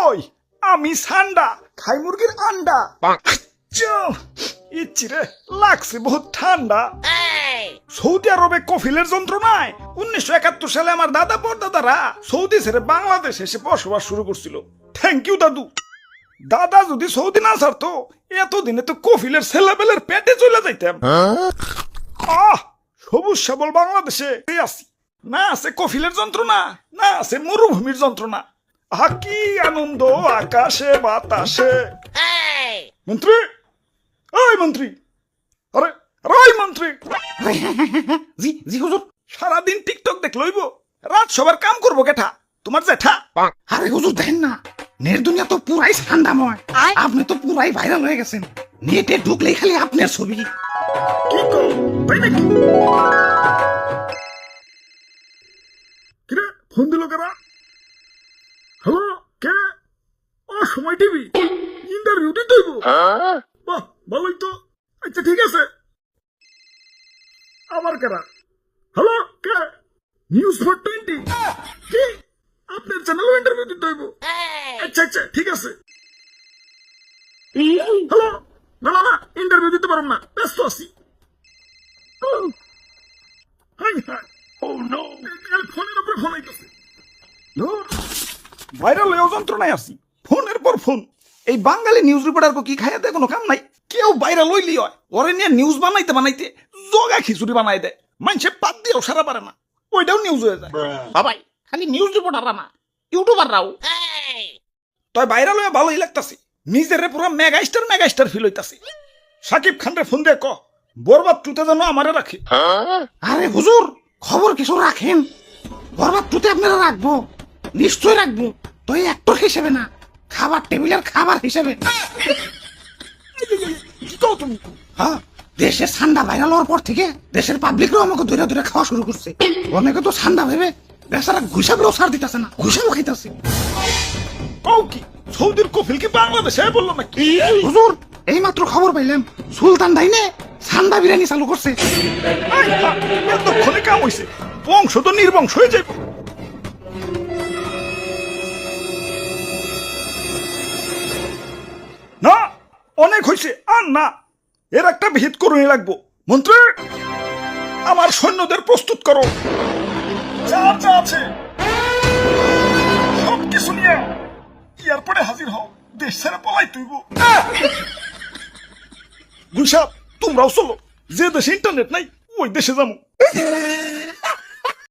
ওই আমি সান্ডা খাই মুরগির আন্ডা। ইচ্ছিরে লাগছে বহুত ঠান্ডা। সৌদি আরবে কফিলের যন্ত্রণায় 1971 সালে আমার দাদা পরদাদারা সৌদি ছেড়ে বাংলাদেশ এসে বসবাস শুরু করছিল। থ্যাংক ইউ দাদু। দাদা যদি সৌদি না ছাড়তো এতদিনে তো কফিলের ছেলেবেলের পেটে চলে যাইতাম। সবুজ শ্যাবল বাংলাদেশে আছি, না আছে কফিলের যন্ত্রণা, না আছে মরুভূমির যন্ত্রণা। কি আনন্দ আকাশে বাতাসে। মন্ত্রী, ওই মন্ত্রী, আরে ওই মন্ত্রী। জি জি হুজুর। সারাদিন টিকটক দেখ লইব, রাত সবার কাম করবো কেঠা? তোমার জেঠা? আরে হুজুর দেখেন না, নেট দুনিয়া তো পুরাই ঠান্ডাময়। আপনি তো পুরাই ভাইরাল হয়ে গেছেন। নেটে ঢুকলেই খালি আপনার ছবি। কি কর তাই নাকি? কিরে ফোন দিল কারা? হ্যালো, কে? সময় টিভি ইন্টারভিউ দিতে হইব? বাহ, ভালোই তো। আচ্ছা ঠিক আছে। আবার কারা? Hello, K? News for 20। কি আপনার চ্যানেলও ইন্টারভিউ দিতে হইব? আচ্ছা আচ্ছা ঠিক আছে। হ্যালো, না না না, ইন্টারভিউ দিতে পারব না, ব্যস্ত আছি। ফোনের উপরে ফোন আইতেছে। ভাইরাল হয়েও যন্ত্রণায় আছি, ফোনের পর ফোন। এই বাঙালি নিউজ রিপোর্টার কি খাইয়া দেয় কোনো কাম নাই। কেউ ভাইরাল হইলি হয়, ওরে নিয়ে নিউজ বানাইতে বানাইতে জগা খিচুড়ি বানাই দেয়। মানুষে পাত দিয়েও সারা পারে না, ওইটাও নিউজ হয়ে যায়। বাবাই খালি নিউজ রিপোর্টাররা না, ইউটিউবাররাও। তাই ভাইরাল হয়ে ভালোই লাগতাছে, নিজের পুরো মেগাস্টার ফিল হইতাছে। সাকিব খানরে ফোন দিয়ে ক বরবাদ টুতে যেন আমারে রাখে। আরে হুজুর, খবর কিছু রাখেন। বরবাদ টুতে আপনারা রাখবো, নিশ্চয় রাখবো। তো এই অ্যাক্টর হিসেবে না, খাবার টেবিলের খাবার হিসেবে। কি কও তুমি? হ্যাঁ, দেশে ঠান্ডা ভাইরাল হওয়ার পর থেকে দেশের পাবলিকরাও আমাকে ধরে ধরে খাওয়া শুরু করছে। অনেকে তো ঠান্ডা ভেবে বেচারা ঘুষাবেও ছাড় দিতেছে না, ঘুষাও খাইতেছে। কও কি সৌদির কফিল কি বাংলাদেশে বললো নাকি? হুজুর এই মাত্র খবর পাইলাম, সুলতান ডাইনে ঠান্ডা বিরিয়ানি চালু করছে। এতক্ষণে কাম হইছে, বংশ তো নির্বংশ হয়ে যাইব। না, অনেক হয়েছে, আর না। এর একটা ভিত করুনি লাগবো। মন্ত্রী, আমার সৈন্যদের প্রস্তুত করো। যা যা আছে সব কিছু নিয়ে এয়ারপোর্টে হাজির হও। দেশ ছেড়ে পলাই তুইব। গুলশাপ, তোমরাও চলো। যে দেশে ইন্টারনেট নাই ওই দেশে যাবো।